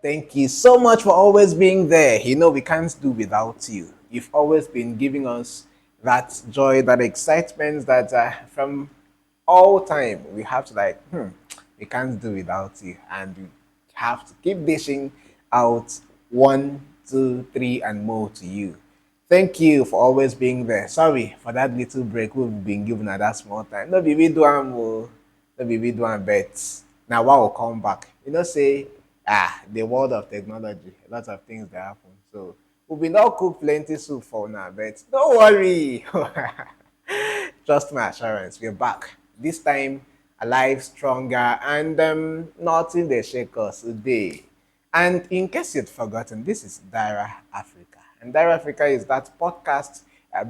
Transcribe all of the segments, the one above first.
Thank you so much for always being there. We can't do without you. You've always been giving us that joy, that excitement that from all time we have to we can't do without you. And we have to keep dishing out one, two, three, and more to you. Thank you for always being there. Sorry for that little break we've been given at that small time. No be we do am o. No be we do am bet. Now what will come back? Say the world of technology, a lot of things that happen. So we will not cook plenty soup for now, but don't worry. Trust my assurance, we're back. This time alive, stronger, and nothing they shake us today. And in case you'd forgotten, this is Dara Africa. And Dara Africa is that podcast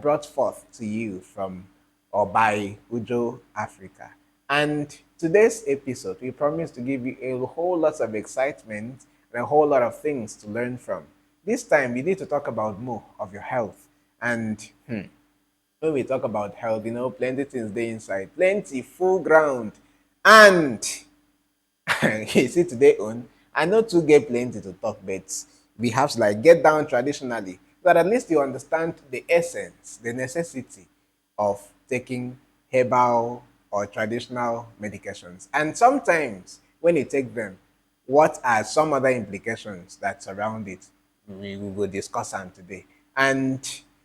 brought forth to you from or by Ujo Africa. And today's episode, we promise to give you a whole lot of excitement and a whole lot of things to learn from. This time, we need to talk about more of your health. And when we talk about health, plenty things there inside, plenty full ground. And you see today on, I know to get plenty to talk, but we have to get down traditionally, but at least you understand the essence, the necessity of taking herbal or traditional medications. And sometimes when you take them, what are some other implications that surround it? We will discuss them today. And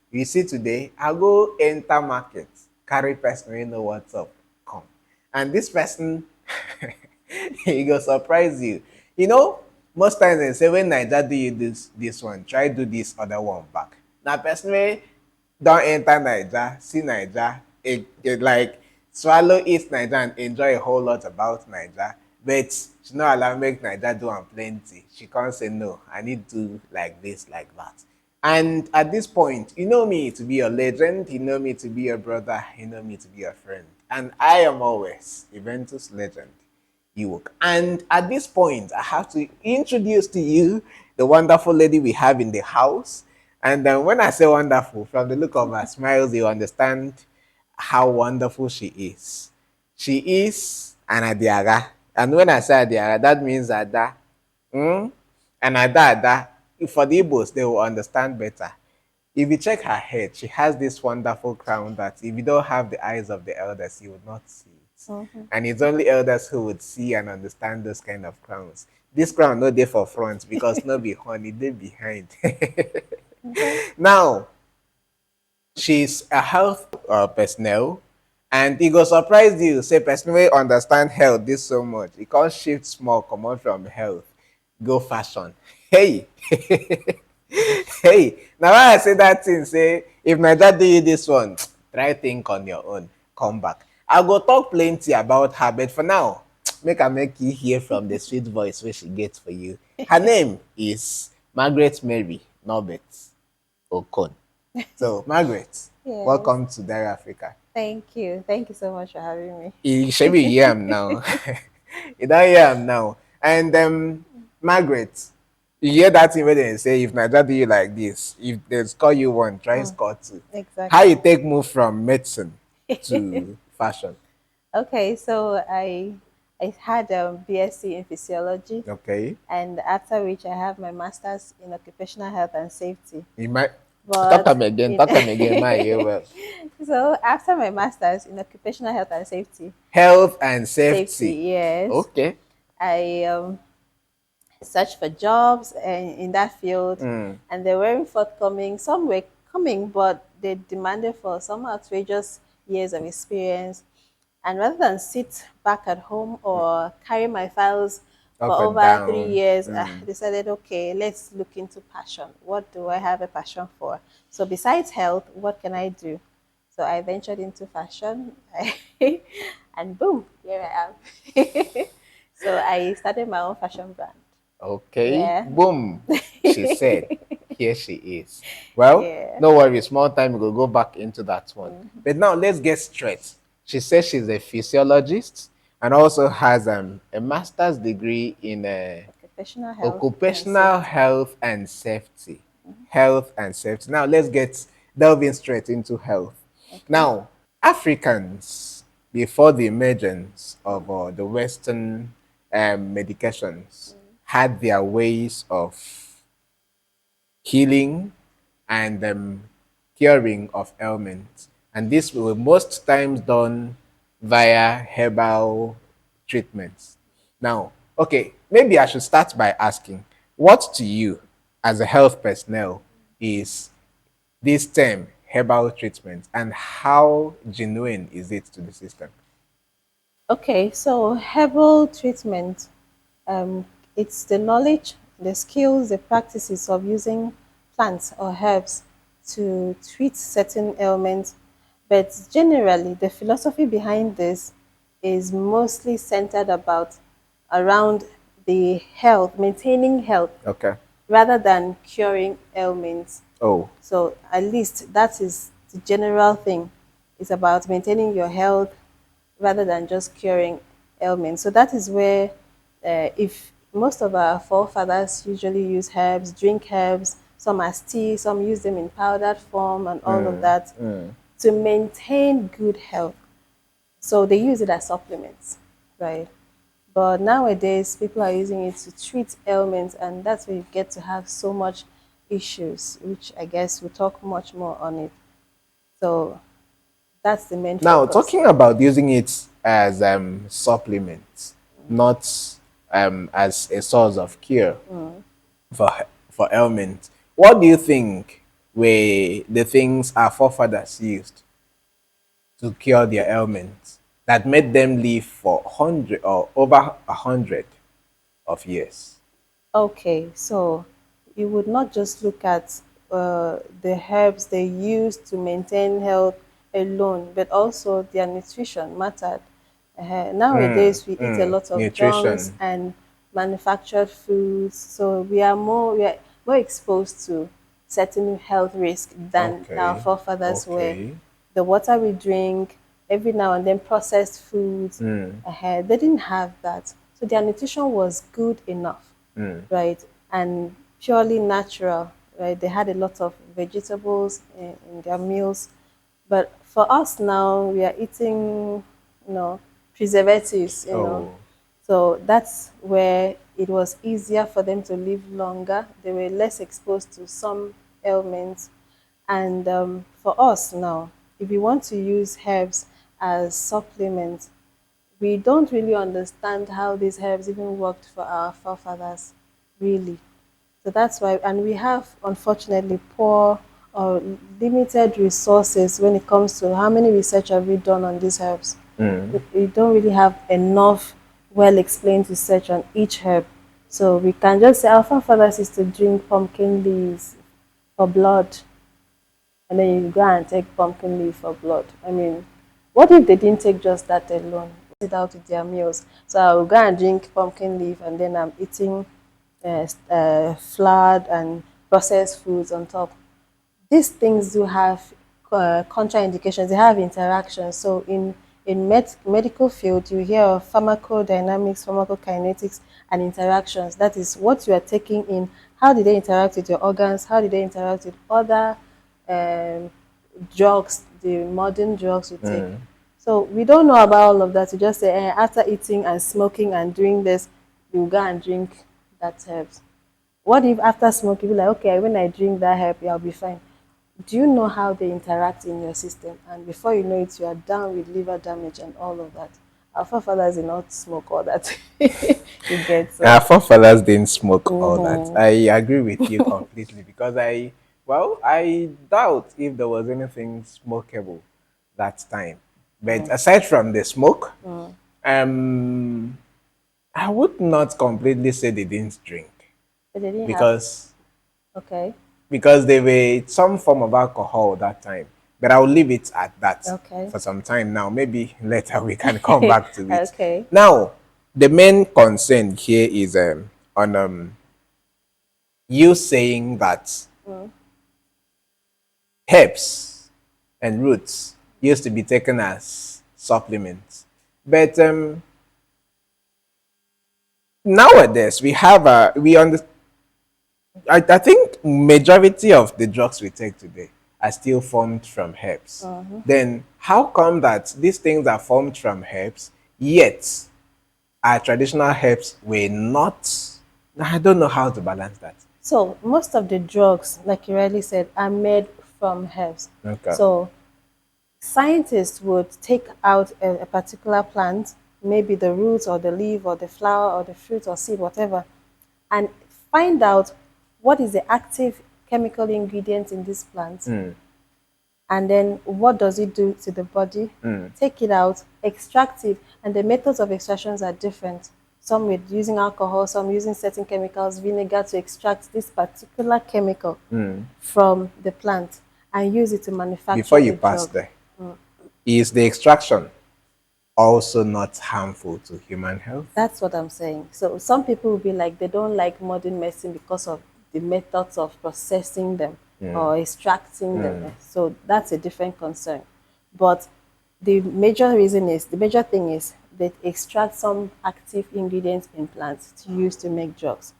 you see today, I go enter market, carry person wey know what's up, come. And this person, he go surprise you. Most times they say when Naija do you this one, try do this other one back. Now person wey don enter Naija, see Naija, it like swallow eat Naija and enjoy a whole lot about Naija, but she no allow make Naija do am plenty. She can't say no, I need to like this, like that. And at this point, you know me to be your legend, you know me to be your brother, you know me to be your friend. And I am always Juventus legend. And at this point, I have to introduce to you the wonderful lady we have in the house. And when I say wonderful, from the look of her smiles, you understand how wonderful she is. She is an Adiaga. And when I say Adiaga, that means Ada. Mm? And Ada, for the Igbos, they will understand better. If you check her head, she has this wonderful crown that if you don't have the eyes of the elders, you would not see it. Mm-hmm. And it's only elders who would see and understand those kind of crowns. This crown no dey for front because no be honey, they behind. Now, she's a health personnel, and it go surprise you. Say person wey understand health this so much, it can't shift small, come on from health, go fashion. Hey, hey. Now when I say that thing, say if my dad do you this one, try think on your own. Come back. I go talk plenty about her, but for now, make you hear from the sweet voice where she gets for you. Her name is MargaretMary Okon. So Margaret, Yes. welcome to Dara Africa. Thank you. Thank you so much for having me. You should be here now. You don't hear him now. And Margaret, you hear that thing where they say if Nigeria do you like this, if they score you one, try score two. How Exactly. you take move from medicine to fashion? Okay, so I had a BSc in physiology, Okay. and after which I have my master's in occupational health and safety. You might talk But them again, in, talk them again, my ear well. so after my master's in occupational health and safety, Health and safety, safety. yes, Okay. I searched for jobs in that field, and they weren't forthcoming. Some were coming, but they demanded for some outrageous years of experience. And rather than sit back at home or carry my files for Up and over 3 down. years, I decided, okay, let's look into passion. What do I have a passion for? So besides health, what can I do? So I ventured into fashion, and boom, here I am. So I started my own fashion brand. Okay, Yeah. boom, she said, here she is. Well, Yeah. no worries, small time we'll go back into that one. But now let's get straight. She says she's a physiologist and also has a master's degree in Occupational health and occupational safety. health and safety. Health and safety. Now let's get delving straight into health. Okay. Now, Africans, before the emergence of the Western medications, had their ways of healing and curing of ailments. And this were most times done via herbal treatments. Now, okay, maybe I should start by asking, what to you, as a health personnel, is this term herbal treatment, and how genuine is it to the system? Okay, so herbal treatment, um, it's the knowledge, the skills, the practices of using plants or herbs to treat certain ailments. But generally, the philosophy behind this is mostly centered about around the health, maintaining health Okay. rather than curing ailments. Oh, So at least that is the general thing. It's about maintaining your health rather than just curing ailments. So that is where, if most of our forefathers usually use herbs, drink herbs, some as tea, some use them in powdered form, and all of that to maintain good health. So they use it as supplements, right? But nowadays, people are using it to treat ailments, and that's where you get to have so much issues, which I guess we'll talk much more on it. So that's the main now focus. talking about using it as supplements, not as a source of cure for ailments. What do you think were the things our forefathers used to cure their ailments that made them live for 100 or over 100 of years? Okay, so you would not just look at the herbs they use to maintain health alone, but also their nutrition mattered. Nowadays, we eat a lot of junks Nutrition. and manufactured foods, so we are more exposed to certain health risks than our Okay. forefathers were. Okay. The water we drink, every now and then processed foods, they didn't have that. So their nutrition was good enough, right? And purely natural, right? They had a lot of vegetables in their meals. But for us now, we are eating, preservatives, Oh. so that's where it was easier for them to live longer. They were less exposed to some ailments. And for us now, if we want to use herbs as supplements, we don't really understand how these herbs even worked for our forefathers, really. So that's why, and we have unfortunately poor or limited resources when it comes to how many research have we done on these herbs. We don't really have enough well explained research on each herb. So we can just say our forefathers used to drink pumpkin leaves for blood, and then you go and take pumpkin leaf for blood. I mean, what if they didn't take just that alone? It out with their meals. So I will go and drink pumpkin leaf, and then I'm eating flour and processed foods on top. These things do have contraindications. They have interactions. So in medical field, you hear of pharmacodynamics, pharmacokinetics, and interactions. That is what you are taking in. How did they interact with your organs? How did they interact with other um, drugs, the modern drugs we take? So we don't know about all of that. You just say, after eating and smoking and doing this, you go and drink that herbs. What if after smoking, you be like, okay, when I drink that herb, yeah, I'll be fine. Do you know how they interact in your system? And before you know it, you are down with liver damage and all of that. Our forefathers did not smoke all that. You get Our so. forefathers didn't smoke all that. I agree with you completely because I doubt if there was anything smokable that time. But aside from the smoke, um, I would not completely say they didn't drink But they didn't have. because Okay. they were some form of alcohol that time. But I'll leave it at that Okay. for some time now. Maybe later we can come back to it. Okay. Now, the main concern here is on you saying that herbs and roots used to be taken as supplements, but nowadays we have we under I think majority of the drugs we take today are still formed from herbs. Then how come that these things are formed from herbs, yet our traditional herbs were not I don't know how to balance that. So most of the drugs, like you rightly said, are made from herbs. Okay. So scientists would take out a particular plant, maybe the roots or the leaf or the flower or the fruit or seed, whatever, and find out what is the active chemical ingredient in this plant, and then what does it do to the body, take it out, extract it, and the methods of extractions are different. Some with using alcohol, some using certain chemicals, vinegar, to extract this particular chemical from the plant and use it to manufacture Before you a pass drug. there, is the extraction also not harmful to human health? That's what I'm saying. So some people will be like, they don't like modern medicine because of the methods of processing them or extracting them. So that's a different concern. But the major thing is they extract some active ingredients in plants to use to make drugs.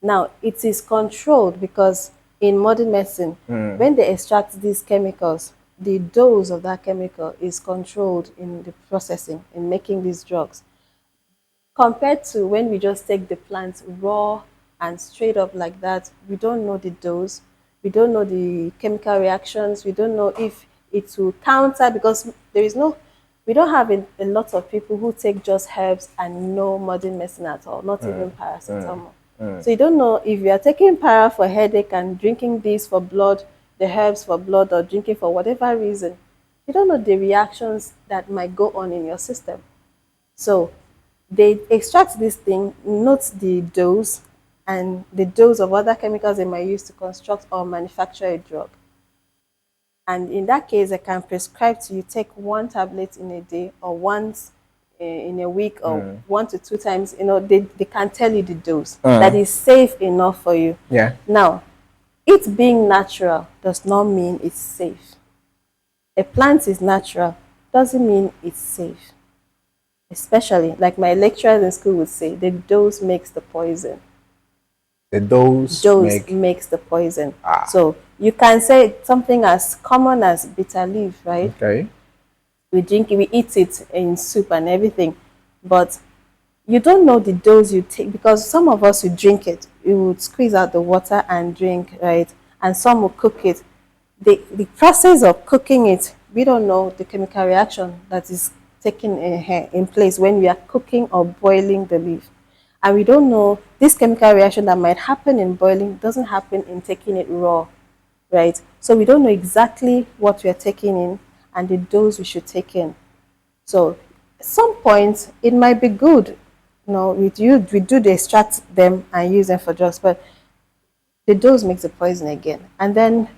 Now, it is controlled because in modern medicine, when they extract these chemicals, the dose of that chemical is controlled in the processing, in making these drugs, compared to when we just take the plant raw and straight up like that. We don't know the dose, we don't know the chemical reactions, we don't know if it will counter, because there is no, we don't have a lot of people who take just herbs and no modern medicine at all, not even paracetamol. So you don't know if you are taking para for headache and drinking this for blood, the herbs for blood, or drinking for whatever reason, you don't know the reactions that might go on in your system. So they extract this thing, note the dose and the dose of other chemicals they might use to construct or manufacture a drug. And in that case, I can prescribe to you take one tablet in a day or once in a week or 1 to 2 times. They can tell you the dose that is safe enough for you. Yeah. Now, it being natural does not mean it's safe. A plant is natural doesn't mean it's safe. Especially, like my lecturers in school would say, the dose makes the poison. The dose Dose make makes the poison. So you can say something as common as bitter leaf, right? okay. We drink it, we eat it in soup and everything, but you don't know the dose you take, because some of us would drink it, you would squeeze out the water and drink, right? And some will cook it. The process of cooking it, we don't know the chemical reaction that is taking in place when we are cooking or boiling the leaf. And we don't know this chemical reaction that might happen in boiling doesn't happen in taking it raw, right? So we don't know exactly what we are taking in and the dose we should take in. So at some point it might be good, we do the extract them and use them for drugs, but the dose makes the poison again. And then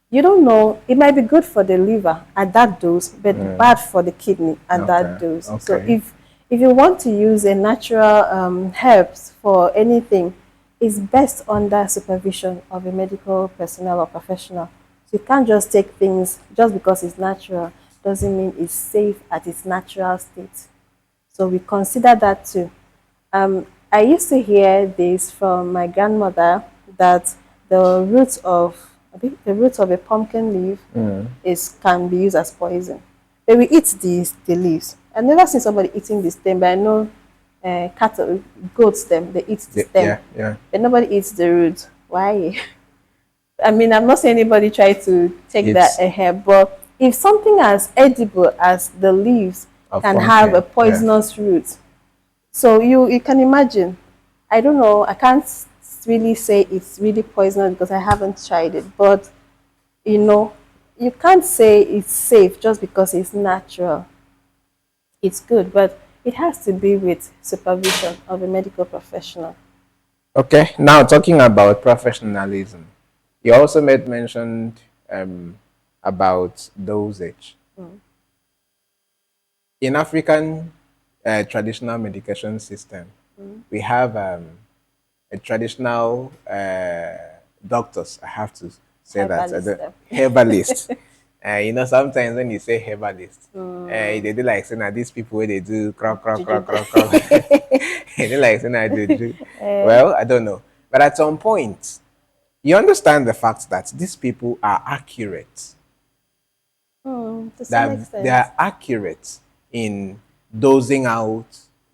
you don't know, it might be good for the liver at that dose, but bad for the kidney at that dose. So Okay. if you want to use a natural herbs for anything, it's best under supervision of a medical personnel or professional. So you can't just take things just because it's natural, doesn't mean it's safe at its natural state. So we consider that too. I used to hear this from my grandmother that the roots of the roots of a pumpkin leaf is can be used as poison. But we eat the leaves. I've never seen somebody eating the stem, but I know cattle, goats, them they eat the stem, Yeah. but nobody eats the root. Why? I mean, I'm not saying anybody try to take that It's ahead, but if something as edible as the leaves of can have a pumpkin. Yeah. poisonous root, so you can imagine. I don't know. I can't really say it's really poisonous because I haven't tried it. But you know, you can't say it's safe just because it's natural. It's good, but it has to be with supervision of a medical professional. Okay. Now talking about professionalism, you also made mentioned about dosage. In African traditional medication system, we have a traditional doctors. I have to say that Herbalist. herbalist. Sometimes when you say herbalist, they do like saying that these people where they do crock crock Juju. crock crock crock. They do like saying that they do. Well, I don't know, but at some point, you understand the fact that these people are accurate. To some That they extent. are accurate in dosing out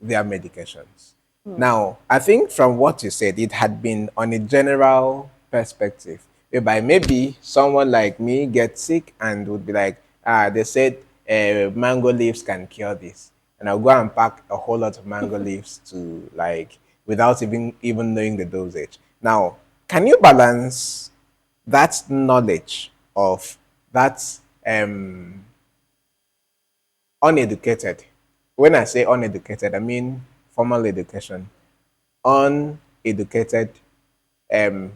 their medications. Now, I think from what you said, it had been on a general perspective, whereby maybe someone like me gets sick and would be like, they said mango leaves can cure this. And I'll go and pack a whole lot of mango leaves to like, without even knowing the dosage. Now, can you balance that knowledge of that uneducated? When I say uneducated, I mean formal education, uneducated um,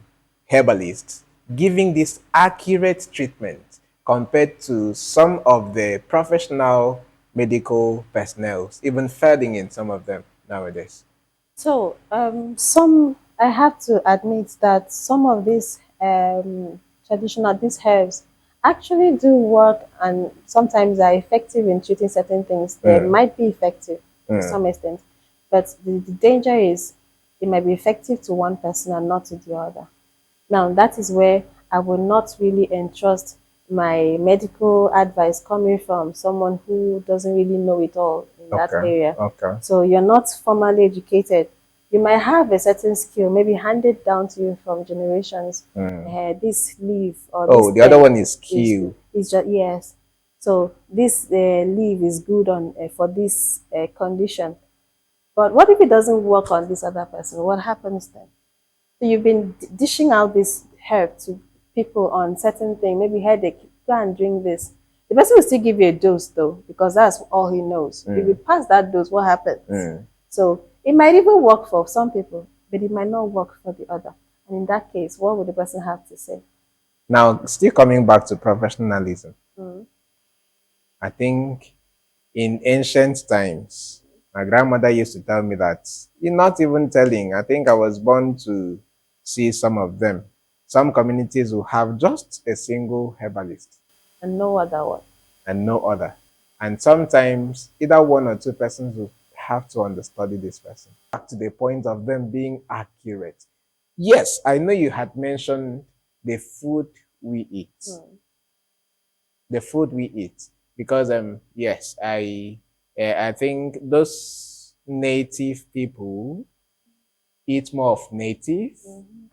herbalists giving this accurate treatment compared to some of the professional medical personnel, even failing in some of them nowadays. So, some I have to admit that some of these these herbs actually do work, and sometimes are effective in treating certain things. They might be effective to some extent, but the danger is it might be effective to one person and not to the other. Now, that is where I will not really entrust my medical advice coming from someone who doesn't really know it all in that Okay. area. Okay. So you're not formally educated. You might have a certain skill, maybe handed down to you from generations. This leaf or this Oh, the other thing one is is Q. just yes. So this leaf is good on for this condition. But what if it doesn't work on this other person? What happens then? So you've been dishing out this herb to people on certain thing, maybe headache, go and drink this. The person will still give you a dose though, because that's all he knows. If you pass that dose, what happens? So it might even work for some people, but it might not work for the other. And in that case, what would the person have to say? Now, still coming back to professionalism, I think in ancient times, my grandmother used to tell me that you're not even telling. I think I was born to see some of them. Some communities will have just a single herbalist And no other one. and no other. And sometimes either one or two persons will have to understudy this person. Back to the point of them being accurate. Yes, I know you had mentioned the food we eat. The food we eat. Because yes, I think those native people eat more of native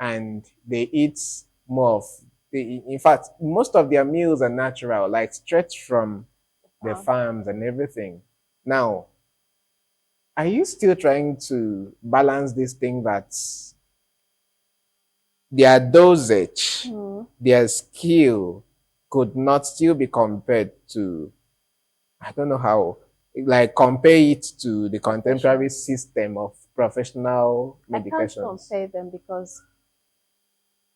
and they eat more of in fact most of their meals are natural, like straight from the farms and everything. Now, are you still trying to balance this thing that their dosage, their skill could not still be compared to, I don't know how, like compare it to the contemporary system of professional I can't medications? compare them because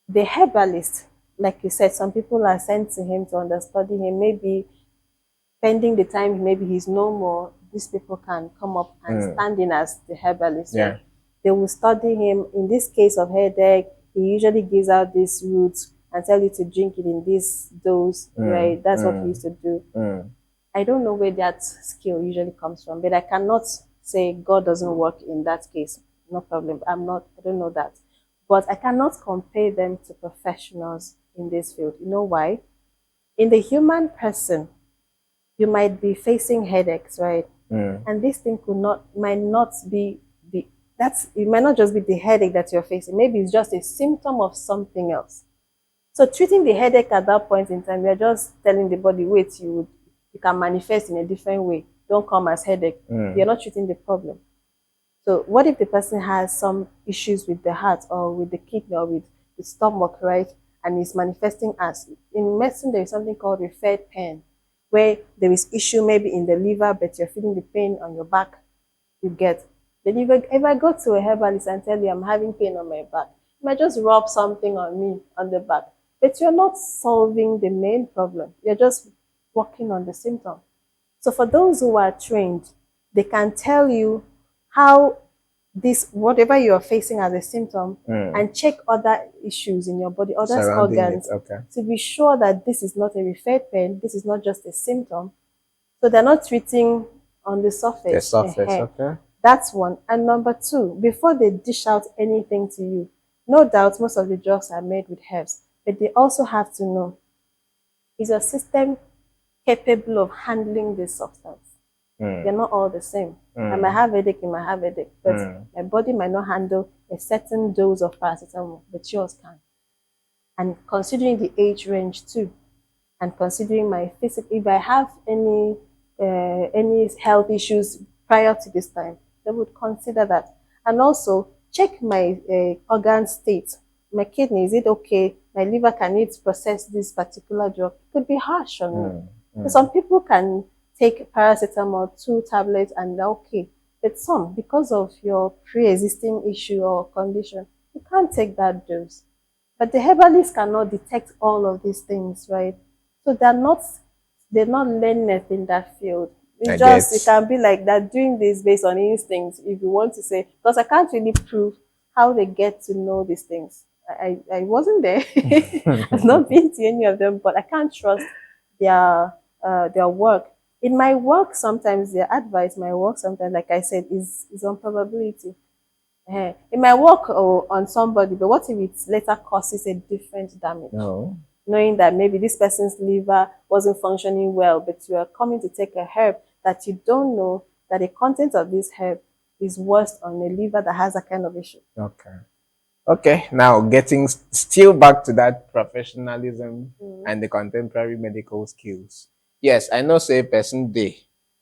the herbalist, like you said, some people are sent to him to understudy him. Maybe pending the time, maybe he's no more, these people can come up and stand in as the herbalist, Yeah. right? They will study him. In this case of headache, he usually gives out these roots and tell you to drink it in this dose, right? That's what he used to do. I don't know where that skill usually comes from, but I cannot say God doesn't work in that case. No problem. I don't know that. But I cannot compare them to professionals in this field. You know why? In the human person, you might be facing headaches, right? And this thing might not be the that's it might not just be the headache that you're facing. Maybe it's just a symptom of something else. So treating the headache at that point in time, you're just telling the body, wait, you can manifest in a different way. Don't come as headache. You're not treating the problem. So what if the person has some issues with the heart or with the kidney or with the stomach, right? And is manifesting as in medicine there is something called referred pain, where there is issue maybe in the liver, but you're feeling the pain on your back. You get. Then if I go to a herbalist and tell you I'm having pain on my back, you might just rub something on me on the back. But you're not solving the main problem. You're just working on the symptom. So for those who are trained, they can tell you how this whatever you're facing as a symptom and check other issues in your body, other Surrounding it, organs, okay. to be sure that this is not a referred pain, this is not just a symptom. So they're not treating on the The surface. surface, okay. That's one. And number two, before they dish out anything to you, no doubt most of the drugs are made with herbs, but they also have to know, is your system capable of handling this substance? We're not all the same. I might have headache, you might have headache, but my body might not handle a certain dose of paracetamol, but yours can. And considering the age range too, and considering my physical, if I have any health issues prior to this time, they would consider that. And also check my organ state. My kidney, is it okay? My liver, can it process this particular drug? It could be harsh on me. So some people can take paracetamol, 2 tablets, and they're okay. But some, because of your pre-existing issue or condition, you can't take that dose. But the herbalists cannot detect all of these things, right? So they're not learned in that field. I It's just, it get. can be like that, doing this based on instincts, if you want to say, because I can't really prove how they get to know these things. I wasn't there. I've not been to any of them, but I can't trust their work. In my work, sometimes their advice, my work sometimes, like I said, is on probability. It might work on somebody, but what if it later causes a different damage? No. Knowing that maybe this person's liver wasn't functioning well, but you are coming to take a herb that you don't know that the content of this herb is worse on a liver that has a kind of issue. Okay. Okay. Now getting still back to that professionalism and the contemporary medical skills. Yes, I know say person day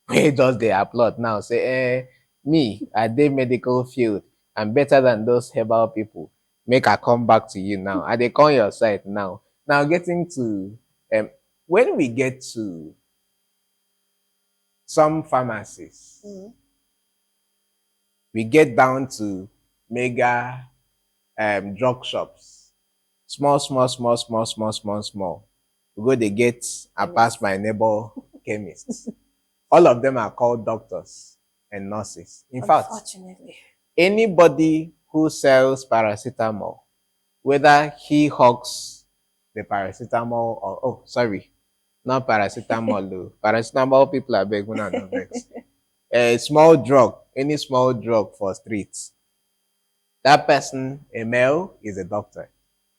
where does they applaud now. Say, me at the medical field, I'm better than those herbal people. Make I come back to you now. And they call your side now. Now getting to when we get to some pharmacies, we get down to mega drug shops. Small, small, small, small, small, small, small. We go they get I pass my neighbor chemists. All of them are called doctors and nurses. In fact, Unfortunately. anybody who sells paracetamol, whether he hawks the paracetamol or not paracetamol, though. Paracetamol people are beg una no vex. A small drug, any small drug for streets. That person, a male, is a doctor,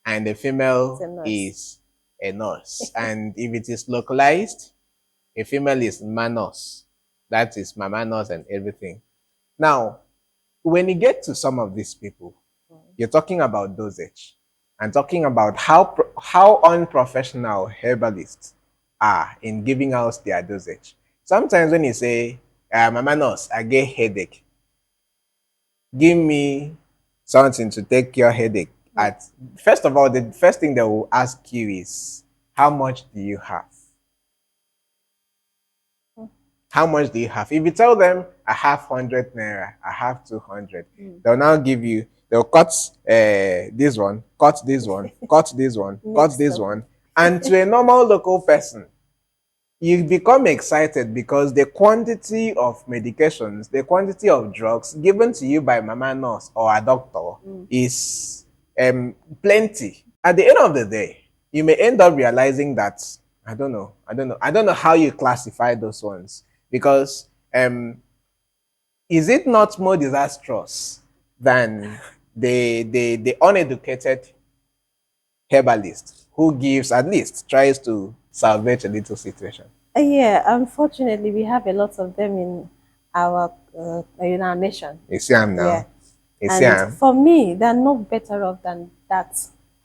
and a It's a female nurse. is a nurse. And if it is localized, a female is manos. That is mama nurse and everything. Now, when you get to some of these people, you're talking about dosage and talking about how unprofessional herbalists are in giving out their dosage. Sometimes when you say, mama nurse, I get headache, give me something to take your headache. At first of all, the first thing they will ask you is, how much do you have? How much do you have? If you tell them I have 100 naira, I have 200, they'll now give you, they'll cut this one, cut this one, cut this one, cut this one. And to a normal local person, you become excited because the quantity of medications, the quantity of drugs given to you by mama nurse or a doctor is plenty. At the end of the day, you may end up realizing that I don't know how you classify those ones, because is it not more disastrous than the uneducated herbalist who gives, at least tries to salvage a little situation? Yeah, unfortunately, we have a lot of them in our nation. You see him now. Yeah. You see And him. for me, they're no better off than that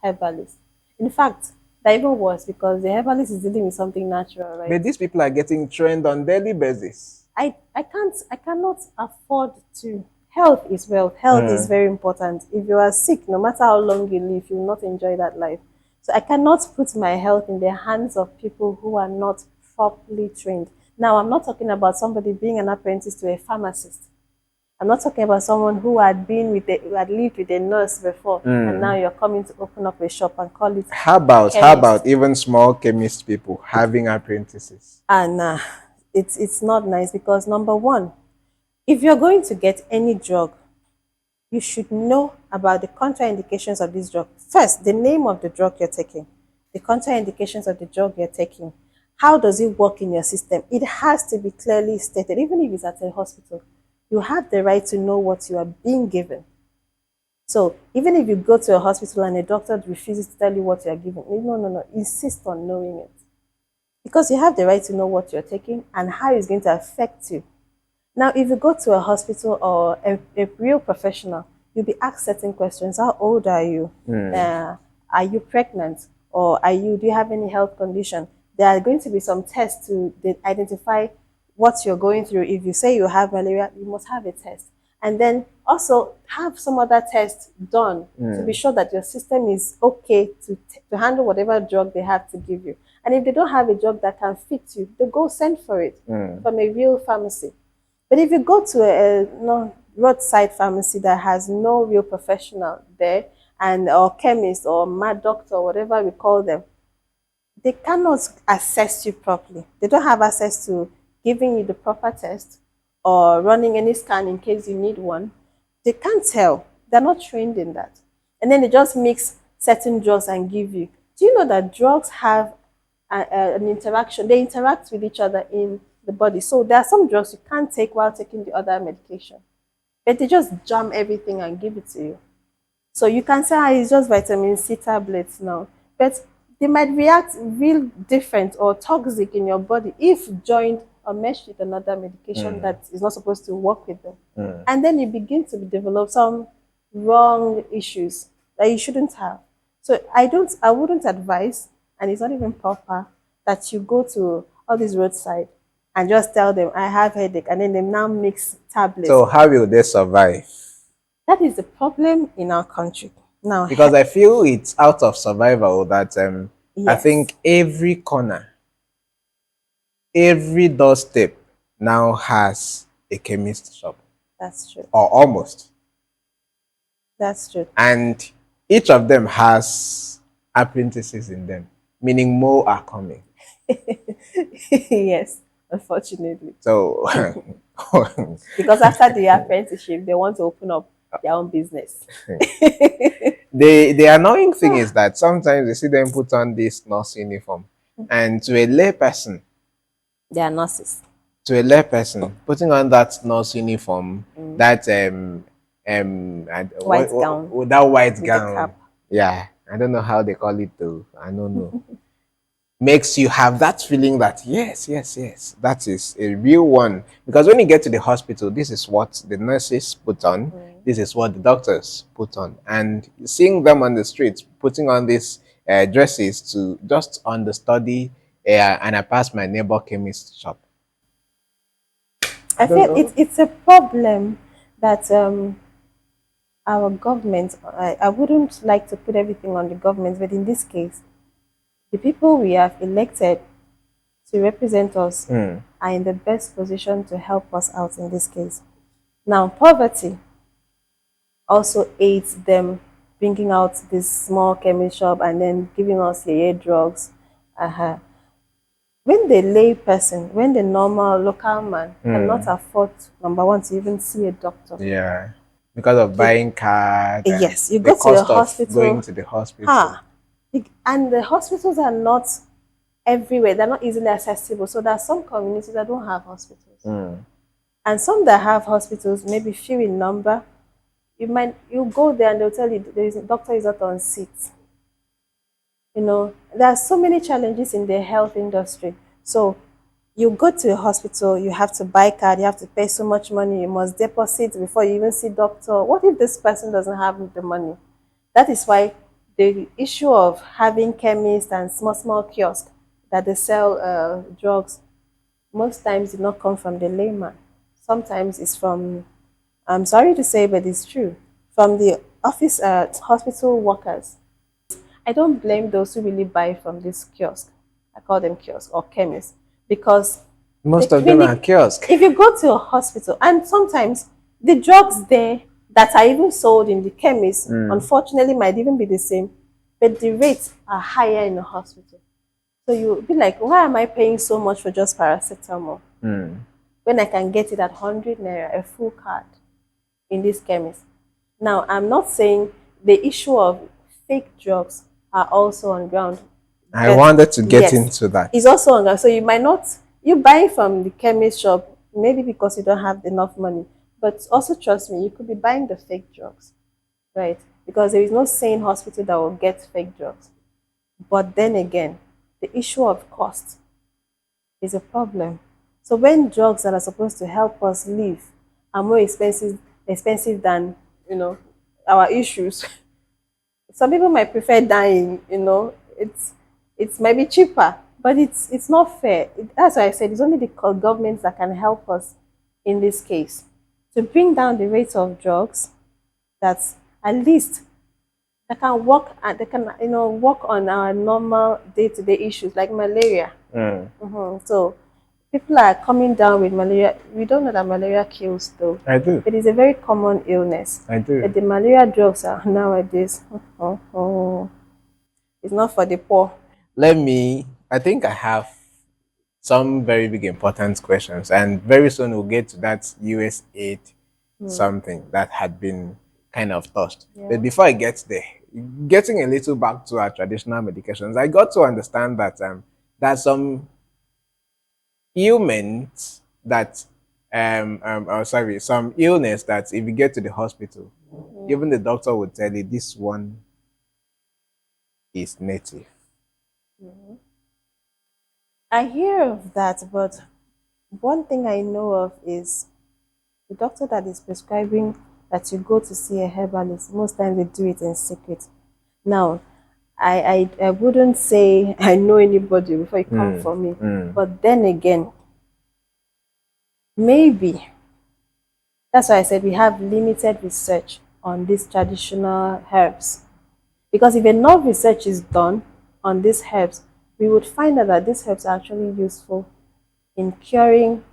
herbalist. In fact, they're even worse because the herbalist is dealing with something natural, right? But these people are getting trained on daily basis. I cannot afford to. Health is wealth. Health is very important. If you are sick, no matter how long you live, you will not enjoy that life. So I cannot put my health in the hands of people who are not properly trained. Now, I'm not talking about somebody being an apprentice to a pharmacist. I'm not talking about someone who had who had lived with a nurse before, and now you're coming to open up a shop and call it. How about chemist. even small chemist people having apprentices? And it's not nice because number one, if you're going to get any drug, you should know about the contraindications of this drug. First, the name of the drug you're taking, the contraindications of the drug you're taking. How does it work in your system? It has to be clearly stated, even if it's at a hospital. You have the right to know what you are being given. So even if you go to a hospital and a doctor refuses to tell you what you are given, no, insist on knowing it. Because you have the right to know what you're taking and how it's going to affect you Now, if you go to a hospital or a real professional, you'll be asked certain questions. How old are you? Are you pregnant? Or do you have any health condition? There are going to be some tests to identify what you're going through. If you say you have malaria, you must have a test. And then also have some other tests done to be sure that your system is okay to handle whatever drug they have to give you. And if they don't have a drug that can fit you, they go send for it from a real pharmacy. But if you go to a no, roadside pharmacy that has no real professional there, and or chemist or mad doctor, whatever we call them, they cannot assess you properly. They don't have access to giving you the proper test or running any scan in case you need one. They can't tell. They're not trained in that. And then they just mix certain drugs and give you. Do you know that drugs have an interaction? They interact with each other in the body. So there are some drugs you can't take while taking the other medication. But they just jam everything and give it to you. So you can say, it's just vitamin C tablets now. But they might react real different or toxic in your body if joined or meshed with another medication that is not supposed to work with them. And then you begin to develop some wrong issues that you shouldn't have. So I wouldn't advise, and it's not even proper, that you go to all these roadside and just tell them I have headache, and then they now mix tablets. So how will they survive? That is the problem in our country now. Because I feel it's out of survival that I Yes. think every corner, every doorstep now has a chemist shop, That's true. or almost. That's true. And each of them has apprentices in them, meaning more are coming. Yes, unfortunately. So Because after the apprenticeship, they want to open up their own business. the annoying thing is that sometimes you see them put on this nurse uniform, and to a lay person, They are nurses. putting on that nurse uniform, that White gown. that white With the gown, cap. yeah, I don't know how they call it though, I don't know. Makes you have that feeling that yes, that is a real one. Because when you get to the hospital, this is what the nurses put on, this is what the doctors put on, and seeing them on the streets putting on these dresses to just understudy, and I passed my neighbor chemist shop. I don't feel know. it's a problem that our government, I wouldn't like to put everything on the government, but in this case, the people we have elected to represent us are in the best position to help us out in this case. Now, poverty also aids them bringing out this small chemist shop and then giving us drugs. When the lay person, when the normal local man cannot afford, number one, to even see a doctor. Yeah, because of buying card and Yes, you the go to the cost of hospital. going to the hospital. And the hospitals are not everywhere. They're not easily accessible. So there are some communities that don't have hospitals. And some that have hospitals, maybe few in number, you go there and they'll tell you the doctor is not on seat. There are so many challenges in the health industry. So you go to a hospital, you have to buy card, you have to pay so much money, you must deposit before you even see doctor. What if this person doesn't have the money? That is why the issue of having chemists and small kiosks that they sell drugs most times did not come from the layman. Sometimes it's from, I'm sorry to say, but it's true, from the office hospital workers. I don't blame those who really buy from this kiosk. I call them kiosk or chemists, because Most the of them are clinic- kiosk. if you go to a hospital, and sometimes the drugs there that are even sold in the chemist, unfortunately, might even be the same, but the rates are higher in the hospital. So you'll be like, why am I paying so much for just paracetamol when I can get it at 100 naira, a full card in this chemist? Now, I'm not saying the issue of fake drugs are also on ground. I But wanted to get yes, into that. it's also on ground. So you might not, you buy from the chemist shop, maybe because you don't have enough money. But also trust me, you could be buying the fake drugs, right? Because there is no sane hospital that will get fake drugs. But then again, the issue of cost is a problem. So when drugs that are supposed to help us live are more expensive than, our issues, some people might prefer dying. It's might be cheaper, but it's not fair. That's why I said it's only the governments that can help us in this case to bring down the rates of drugs. That's at least they can work and they can work on our normal day-to-day issues like malaria. So people are coming down with malaria. We don't know that malaria kills though. I do. It is a very common illness. I do. But the malaria drugs are nowadays. It's not for the poor. I think I have some very big important questions, and very soon we'll get to that US aid something that had been kind of touched. But Yeah. before I get there, getting a little back to our traditional medications, I got to understand that there's some ailments that some illness that if you get to the hospital, even the doctor would tell you this one is native. I hear of that, but one thing I know of is the doctor that is prescribing that you go to see a herbalist, most times they do it in secret. Now, I wouldn't say I know anybody before you come for me, but then again, maybe that's why I said we have limited research on these traditional herbs. Because if enough research is done on these herbs, we would find out that these herbs are actually useful in curing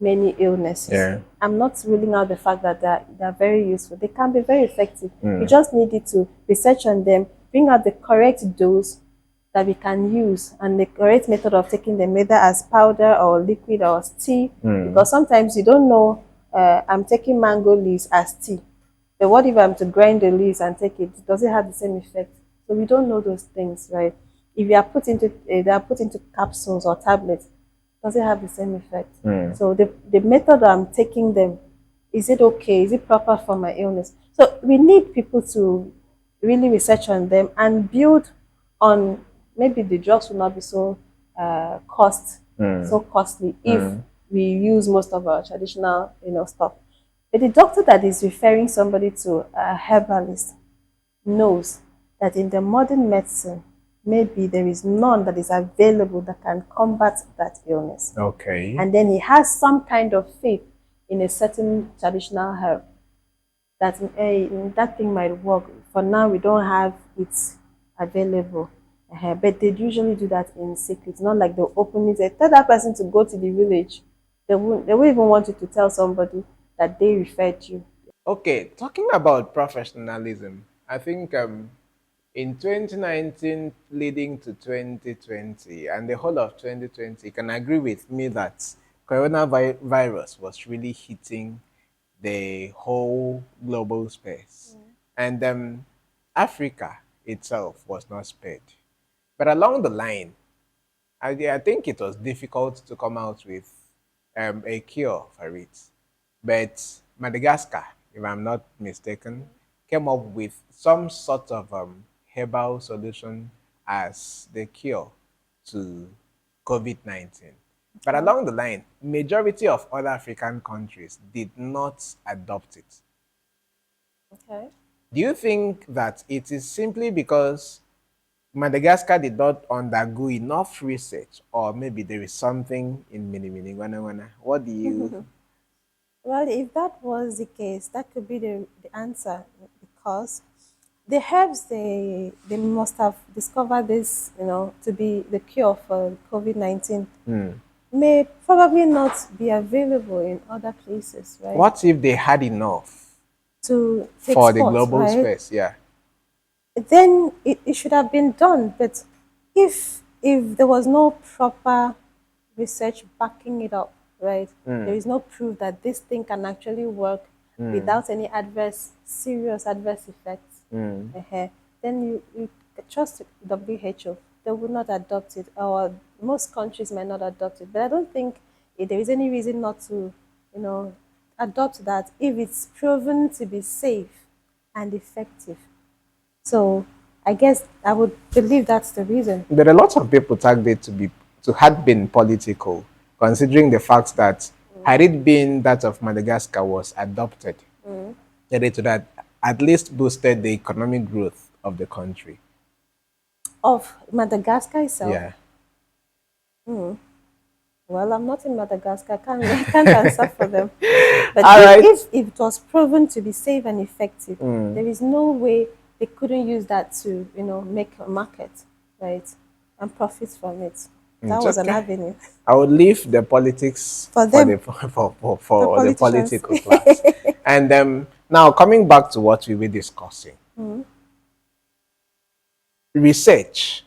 many illnesses. Yeah. I'm not ruling out the fact that they're very useful. They can be very effective. We just needed to research on them, bring out the correct dose that we can use and the correct method of taking them, whether as powder or liquid or as tea. Because sometimes you don't know, I'm taking mango leaves as tea. But what if I'm to grind the leaves and take it? Does it have the same effect? So we don't know those things, right? If they are put into capsules or tablets, does it have the same effect? So the method I'm taking them, is it okay? Is it proper for my illness? So we need people to really research on them and build on. Maybe the drugs will not be so so costly if we use most of our traditional stuff. But the doctor that is referring somebody to a herbalist knows that in the modern medicine, maybe there is none that is available that can combat that illness. Okay. And then he has some kind of faith in a certain traditional herb that that thing might work. For now, we don't have it available. But they usually do that in secret, not like they'll open it. They tell that person to go to the village. They won't even want you to tell somebody that they referred you. Okay, talking about professionalism, I think in 2019 leading to 2020 and the whole of 2020, you can agree with me that coronavirus was really hitting the whole global space. And Africa itself was not spared. But along the line, I think it was difficult to come out with a cure for it. But Madagascar, if I'm not mistaken, came up with some sort of herbal solution as the cure to COVID-19. But along the line, majority of other African countries did not adopt it. Okay. Do you think that it is simply because Madagascar did not undergo enough research, or maybe there is something in Mini Mini Wana Wana? What do you? Well, if that was the case, that could be the answer because the herbs they must have discovered this, to be the cure for COVID-19 may probably not be available in other places, right? What if they had enough To for the export, global right? space? Yeah. Then it should have been done. But if there was no proper research backing it up, right? There is no proof that this thing can actually work without any serious adverse effects. Then you trust WHO. They would not adopt it, or most countries might not adopt it. But I don't think there is any reason not to, adopt that if it's proven to be safe and effective. So I guess I would believe that's the reason. But a lot of people tagged it to had been political considering the fact that had it been that of Madagascar was adopted, that it would have at least boosted the economic growth of the country. Of Madagascar itself. Yeah. Well, I'm not in Madagascar. I can't answer for them. But All right. if it was proven to be safe and effective, there is no way they couldn't use that to, make a market, right? And profit from it. That It's was an okay. avenue I would leave the politics for for the them, the for the politicians. political class. And now coming back to what we were discussing, research.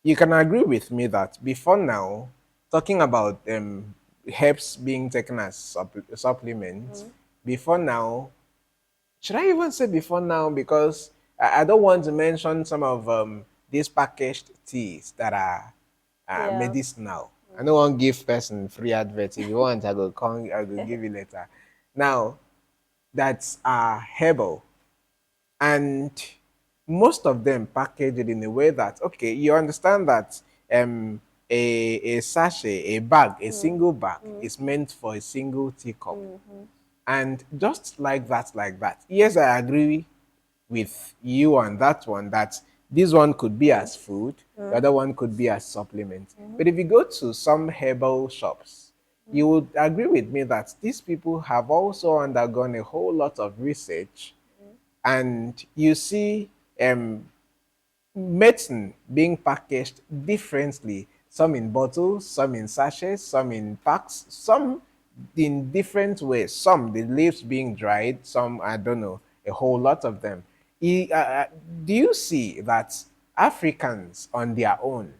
You can agree with me that before now, talking about herbs being taken as supplements, before now, should I even say before now? Because I don't want to mention some of these packaged teas that are Yeah. medicinal. I don't want to give person free adverts. If you want, I will give you later. Now, that's herbal, and most of them package it in a way that, okay, you understand that a sachet, a bag, a single bag is meant for a single teacup. And just like that. Yes, I agree with you on that one, that this one could be as food, the other one could be as supplement. But if you go to some herbal shops, you would agree with me that these people have also undergone a whole lot of research, and you see medicine being packaged differently, some in bottles, some in sachets, some in packs, some in different ways, some the leaves being dried, some, I don't know, a whole lot of them. Do you see that Africans on their own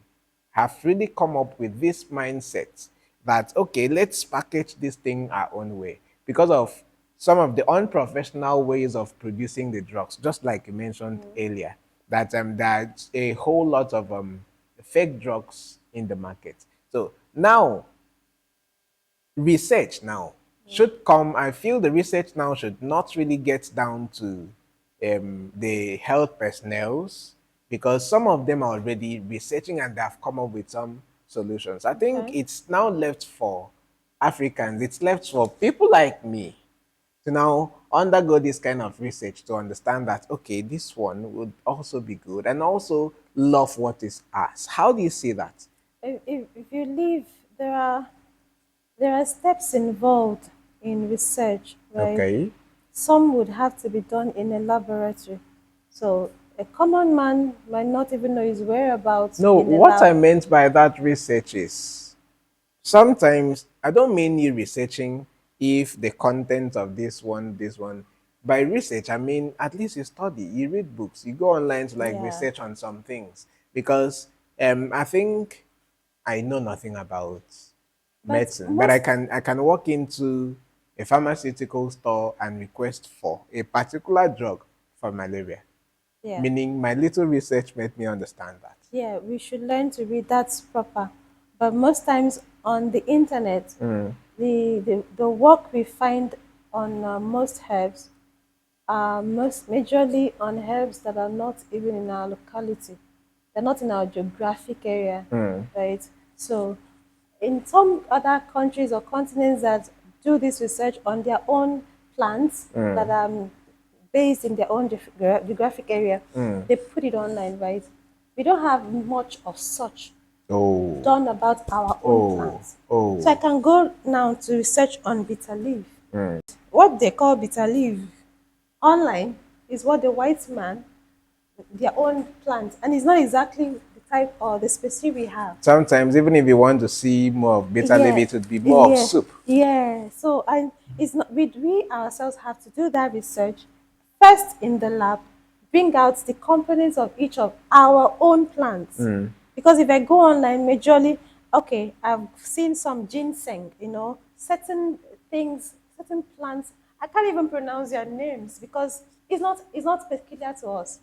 have really come up with this mindset that, okay, let's package this thing our own way, because of some of the unprofessional ways of producing the drugs, just like you mentioned earlier, that there's a whole lot of fake drugs in the market. So now research now should come. I feel the research now should not really get down to the health personnels, because some of them are already researching and they have come up with some solutions. I think Okay. it's now left for Africans, it's left for people like me to now undergo this kind of research to understand that, okay, this one would also be good and also love what is ours. How do you see that? If you leave, there are there are steps involved in research, right? Okay. Some would have to be done in a laboratory. So a common man might not even know his whereabouts No, in a what I lab. meant by that research is sometimes I don't mean you researching if the content of this one. By research, I mean at least you study, you read books, you go online to like Yeah. research on some things. Because I think I know nothing about But medicine, but most, I can walk into a pharmaceutical store and request for a particular drug for malaria. yeah, Meaning my little research made me understand that. yeah, we should learn to read. That's proper. But most times on the internet, the work we find on most herbs are most majorly on herbs that are not even in our locality. They're not in our geographic area, right? So, in some other countries or continents that do this research on their own plants that are based in their own geographic area, they put it online, right? We don't have much of such Oh, done about our own oh, plants. So I oh. can go now to research on bitter leaf. What they call bitter leaf online is what the white man, their own plant, and it's not exactly the type or the species we have. Sometimes even if you want to see more of bitter leaf, Yeah, it would be more of yeah, soup. yeah. So and it's not we ourselves have to do that research first in the lab, bring out the components of each of our own plants. Because if I go online, majorly, okay, I've seen some ginseng, certain things, certain plants. I can't even pronounce their names because it's not peculiar to us.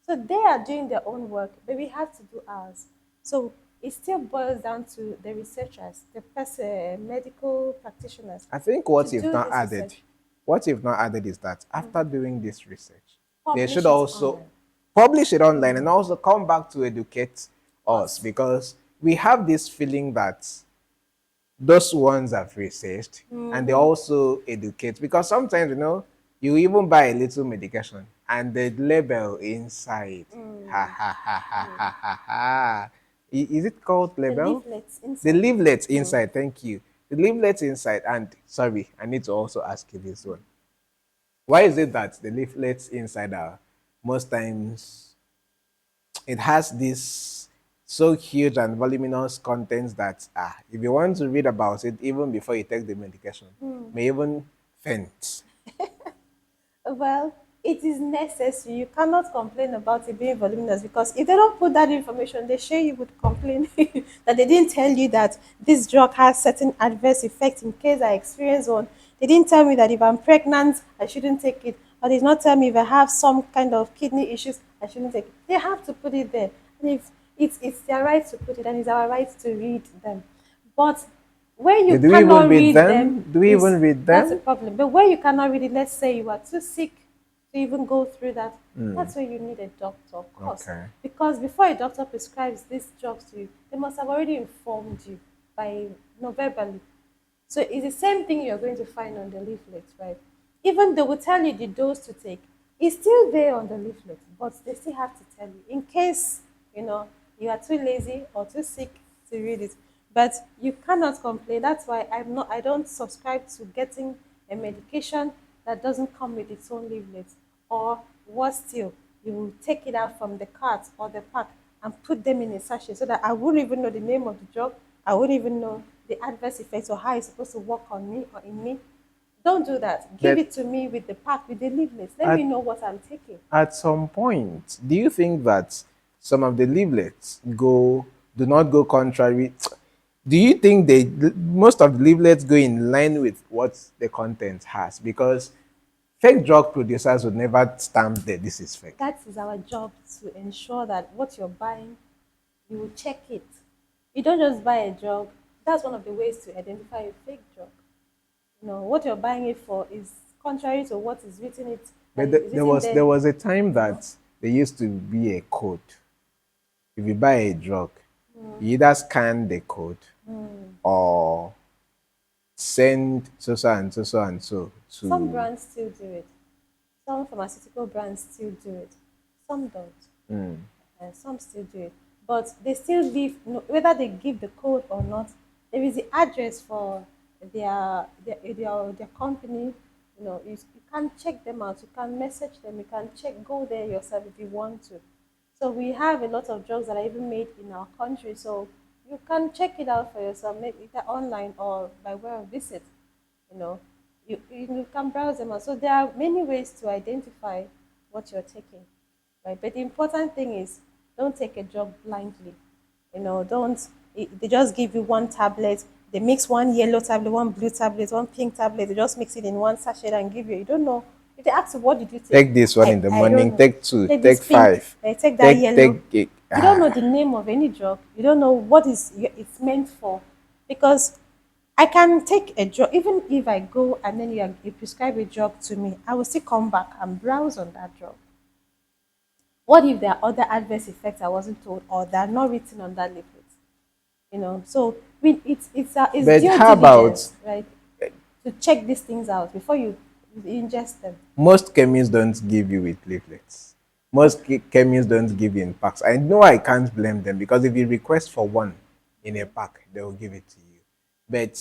So they are doing their own work, but we have to do ours. So it still boils down to the researchers, the medical practitioners, I think to what you've do not this added, research, what you've not added is that after doing this research, they should publish it also online. publish it online and also come back to educate us, Us. because we have this feeling that those ones are researched and they also educate because sometimes you even buy a little medication and the label inside ha ha ha ha ha ha ha. Is it called The label? leaflets The inside. leaflets inside, thank you. The leaflets inside, and sorry, I need to also ask you this one. Why is it that the leaflets inside are most times it has this so huge and voluminous contents that if you want to read about it even before you take the medication, may even faint. Well, it is necessary. You cannot complain about it being voluminous because if they don't put that information, they sure you would complain that they didn't tell you that this drug has certain adverse effects in case I experience one. They didn't tell me that if I'm pregnant, I shouldn't take it. Or they did not tell me if I have some kind of kidney issues, I shouldn't take it. They have to put it there. And if it's their right to put it, and it's our right to read them. But where you Do we even cannot read read them? them Do we is even read that's a them? problem. But where you cannot read it, let's say you are too sick to even go through that, that's where you need a doctor, of course. Okay. Because before a doctor prescribes these drugs to you, they must have already informed you by verbally. So it's the same thing you're going to find on the leaflet, right? Even they will tell you the dose to take, it's still there on the leaflet, but they still have to tell you in case you are too lazy or too sick to read it. But you cannot complain. That's why I don't subscribe to getting a medication that doesn't come with its own leaflet. Or worse still, you will take it out from the cart or the pack and put them in a sachet so that I wouldn't even know the name of the drug. I wouldn't even know the adverse effects or how it's supposed to work on me or in me. Don't do that. Give But it to me with the pack, with the leaflets. Let me at, know what I'm taking. at some point, do you think that some of the leaflets do not go contrary? Do you think most of the leaflets go in line with what the content has? Because fake drug producers would never stamp that this is fake. That is our job to ensure that what you're buying, you will check it. You don't just buy a drug. That's one of the ways to identify a fake drug. What you're buying it for is contrary to what is written it that But is there written was there. there was a time that there used to be a code. If you buy a drug, you either scan the code or send so and so and so Some to. brands still do it. Some pharmaceutical brands still do it. Some don't. And some still do it. But they still leave, whether they give the code or not, there is the address for their company. You can check them out. You can message them. You can go there yourself if you want to. So we have a lot of drugs that are even made in our country. So you can check it out for yourself, maybe either online or by way of visit. You know, you can browse them out. So there are many ways to identify what you're taking, right? But the important thing is don't take a drug blindly. Don't they just give you one tablet, they mix one yellow tablet, one blue tablet, one pink tablet, they just mix it in one sachet and give you. You don't know. If they ask you what did you take, Take this one in the I don't morning, know. take two, Take this take pink, five, take that yellow. take it. You don't know the name of any drug. You don't know what it's meant for, because I can take a drug even if I go and then you prescribe a drug to me. I will still come back and browse on that drug. What if there are other adverse effects I wasn't told or that are not written on that leaflet? So it's But due how about diligence, right, to check these things out before you ingest them. most chemists don't give you with leaflets? Most chemists don't give you in packs. I know I can't blame them because if you request for one in a pack, they will give it to you. But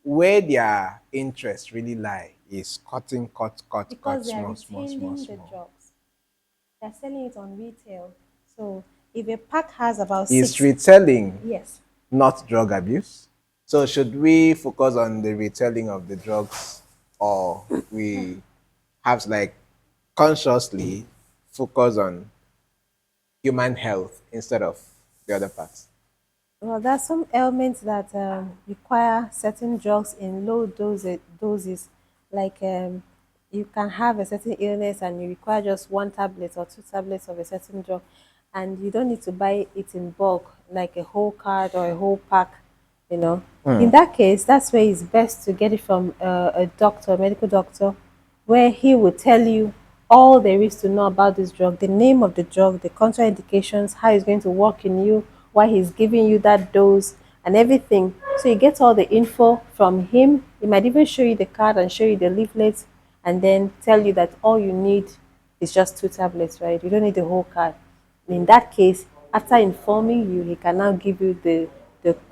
where their interest really lie is cutting, cut, Because they are small, small, small, retailing the small. drugs. They're selling it on retail. So if a pack has about Is six, retelling yes, not drug abuse? So should we focus on the retelling of the drugs or we have to like consciously focus on human health instead of the other parts? well, there are some ailments that require certain drugs in low doses. Like you can have a certain illness and you require just one tablet or two tablets of a certain drug, and you don't need to buy it in bulk, like a whole card or a whole pack. You know, in that case, that's where it's best to get it from a doctor, a medical doctor, where he will tell you all there is to know about this drug, the name of the drug, the contraindications, how it's going to work in you, why he's giving you that dose, and everything. So you get all the info from him. He might even show you the card and show you the leaflet and then tell you that all you need is just two tablets, right? You don't need the whole card. In that case, after informing you, he can now give you the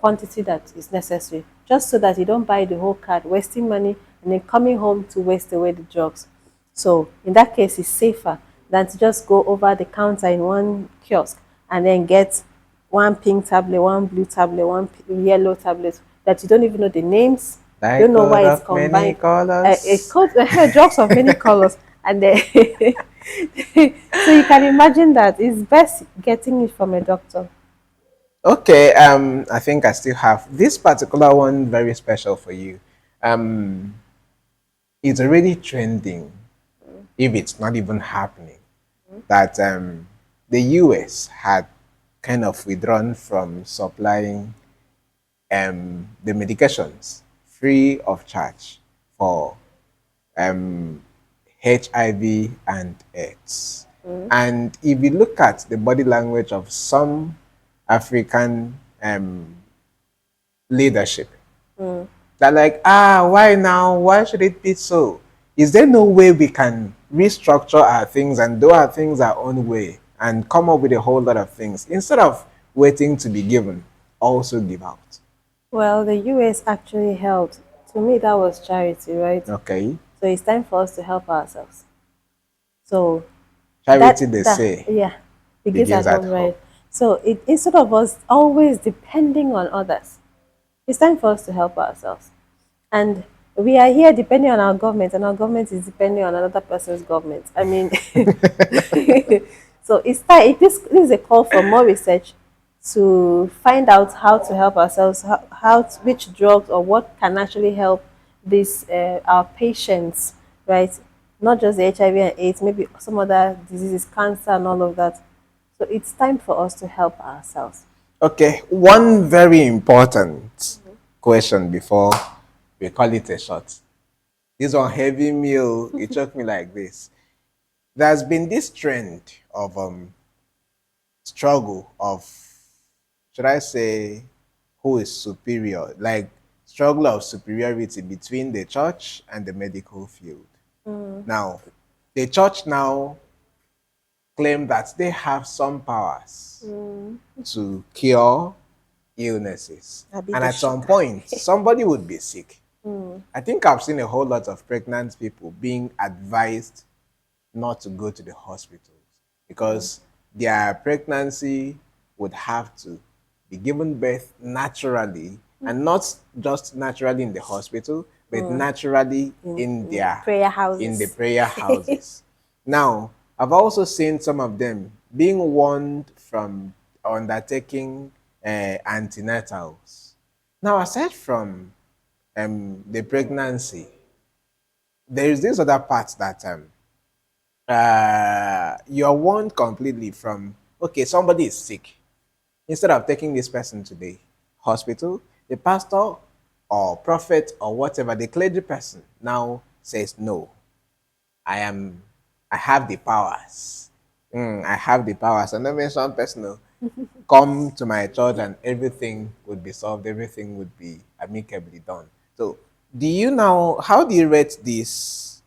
quantity that is necessary, just so that you don't buy the whole card, wasting money, and then coming home to waste away the drugs. So in that case, it's safer than to just go over the counter in one kiosk and then get one pink tablet, one blue tablet, one yellow tablet that you don't even know the names, don't Like know why God it's of many combined. It colors. codes drugs of many colors, and then so you can imagine that it's best getting it from a doctor. Okay, I think I still have this particular one very special for you. Um, it's already trending, if it's not even happening, that the US had kind of withdrawn from supplying the medications free of charge for um, HIV and AIDS. And if you look at the body language of some African leadership, they're like, why now? Why should it be so? Is there no way we can restructure our things and do our things our own way and come up with a whole lot of things instead of waiting to be given, also give out? Well, the US actually helped. To me, that was charity, right? Okay. So it's time for us to help ourselves. So Charity, they say, yeah, begins at begins at home, home. right? So instead of us always depending on others, it's time for us to help ourselves. And we are here depending on our government, and our government is depending on another person's government. I mean, so it's time. This is a call for more research to find out how to help ourselves, which drugs or what can actually help these our patients, right? Not just the HIV and AIDS, maybe some other diseases, cancer, and all of that. So it's time for us to help ourselves. Okay, one very important question before we call it a shot. This one heavy meal, it took me like this. There's been this trend of struggle of, should I say, who is superior, like struggle of superiority between the church and the medical field. Now, the church now claim that they have some powers to cure illnesses. Abi And the at some sugar. point, somebody would be sick. I think I've seen a whole lot of pregnant people being advised not to go to the hospitals because their pregnancy would have to be given birth naturally, and not just naturally in the hospital, but naturally in their Prayer in the houses. prayer houses. Now, I've also seen some of them being warned from undertaking antenatals. Now, aside from the pregnancy, there is this other part that you're warned completely from, okay, somebody is sick. Instead of taking this person to the hospital, the pastor or prophet or whatever, the clergy person now says, no, I am, I have the powers. I have the powers. And then when some person will come to my church and everything would be solved, everything would be amicably done. So, do you now, how do you rate this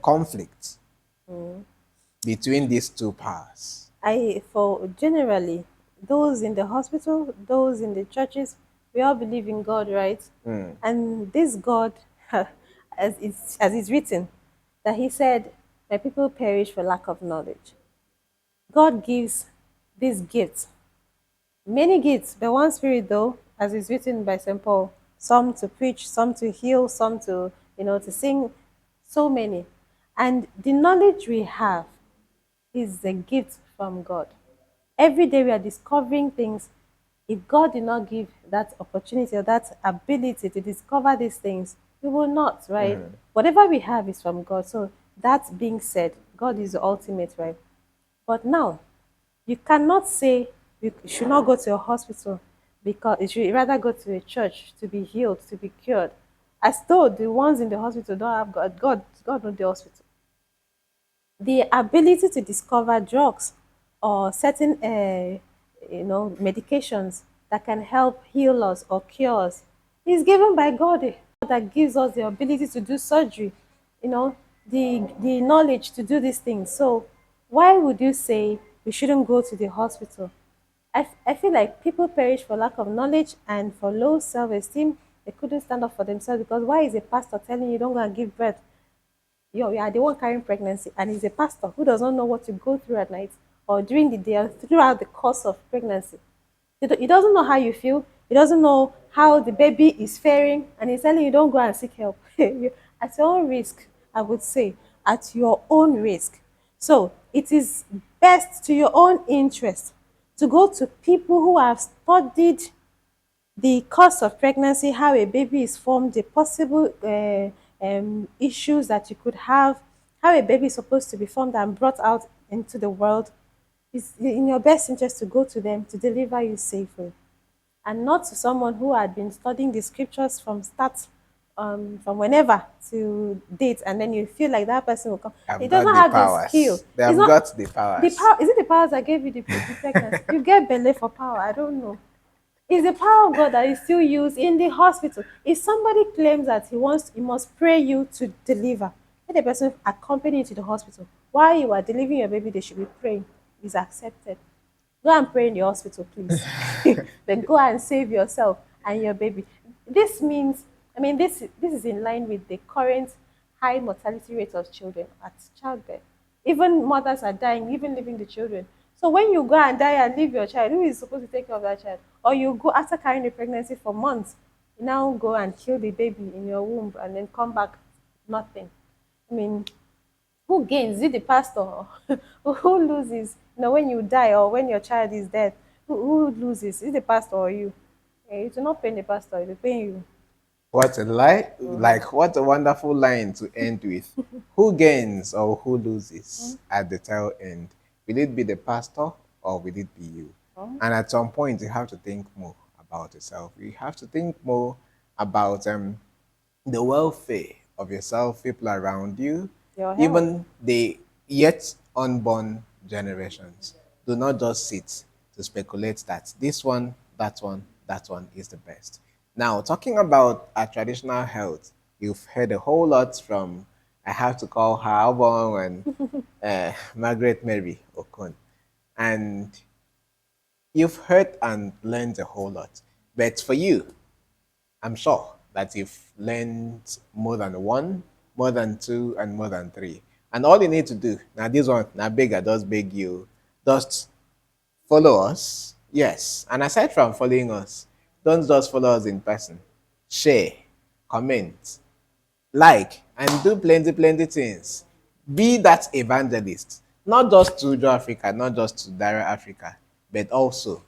conflict between these two powers? I for generally those in the hospital, those in the churches, we all believe in God, right? And this God, as it's written, that He said, "My people perish for lack of knowledge." God gives these gifts, many gifts, but one Spirit, though, as is written by Saint Paul, some to preach, some to heal, some to to sing, so many, and the knowledge we have is a gift from God. Every day we are discovering things. If God did not give that opportunity or that ability to discover these things, we will not, right? Whatever we have is from God. So that being said, God is the ultimate, right? But now, you cannot say you should not go to a hospital because you should rather go to a church to be healed, to be cured. As though the ones in the hospital don't have God. God knows the hospital. The ability to discover drugs or certain medications that can help heal us or cure us It's given by God, that gives us the ability to do surgery, the knowledge to do these things. So why would you say we shouldn't go to the hospital? I feel like people perish for lack of knowledge and for low self-esteem. They couldn't stand up for themselves, because why is a pastor telling you don't go and give birth? You are the one carrying pregnancy, and he's a pastor who does not know what you go through at night or during the day or throughout the course of pregnancy. He doesn't know how you feel. He doesn't know how the baby is faring, and he's telling you don't go and seek help. At your own risk, I would say, at your own risk. So it is best to your own interest to go to people who have studied the cause of pregnancy, how a baby is formed, the possible issues that you could have, how a baby is supposed to be formed and brought out into the world. It's in your best interest to go to them to deliver you safely, and not to someone who had been studying the scriptures from start, from whenever to date, and then you feel like that person will come. He I've does got not the have the skill. powers. They It's have not got the the powers. power. Is it the powers that gave you the pregnancy? You get belay for power. I don't know. It's the power of God that is still used in the hospital. If somebody claims that he must pray you to deliver, let the person accompany you to the hospital. While you are delivering your baby, they should be praying. It's accepted. Go and pray in the hospital, please. Then go and save yourself and your baby. This means, this is in line with the current high mortality rate of children at childbirth. Even mothers are dying, even leaving the children. So when you go and die and leave your child, who is supposed to take care of that child? Or you go after carrying the pregnancy for months, you now go and kill the baby in your womb and then come back, nothing. I mean, who gains? Is it the pastor? Who loses? When you die or when your child is dead, who loses? Is it the pastor or you? It will not pay the pastor, it will pay you. What a lie! Like, what a wonderful line to end with. Who gains or who loses at the tail end? Will it be the pastor or will it be you? And at some point, you have to think more about yourself. You have to think more about the welfare of yourself, people around you, Your health. even the yet unborn generations. Do not just sit to speculate that this one, that one, that one is the best. Now, talking about our traditional health, you've heard a whole lot from, I have to call her Obong and MargaretMary Okon. And you've heard and learned a whole lot. But for you, I'm sure that you've learned more than one, more than two, and more than three. And all you need to do, now this one, now beg, I just beg you, just follow us. Yes. And aside from following us, don't just follow us in person. Share, comment, like, and do plenty, plenty things. Be that evangelist, not just to Dara Africa, not just to Dara Africa, but also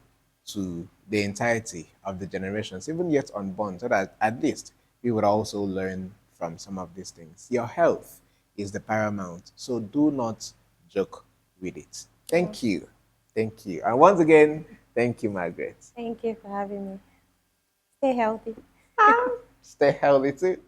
to the entirety of the generations, even yet unborn, so that at least we would also learn from some of these things. Your health is the paramount, so do not joke with it. Yeah. Thank you. Thank you. And once again, thank you, Margaret. Thank you for having me. Stay healthy. Stay healthy too.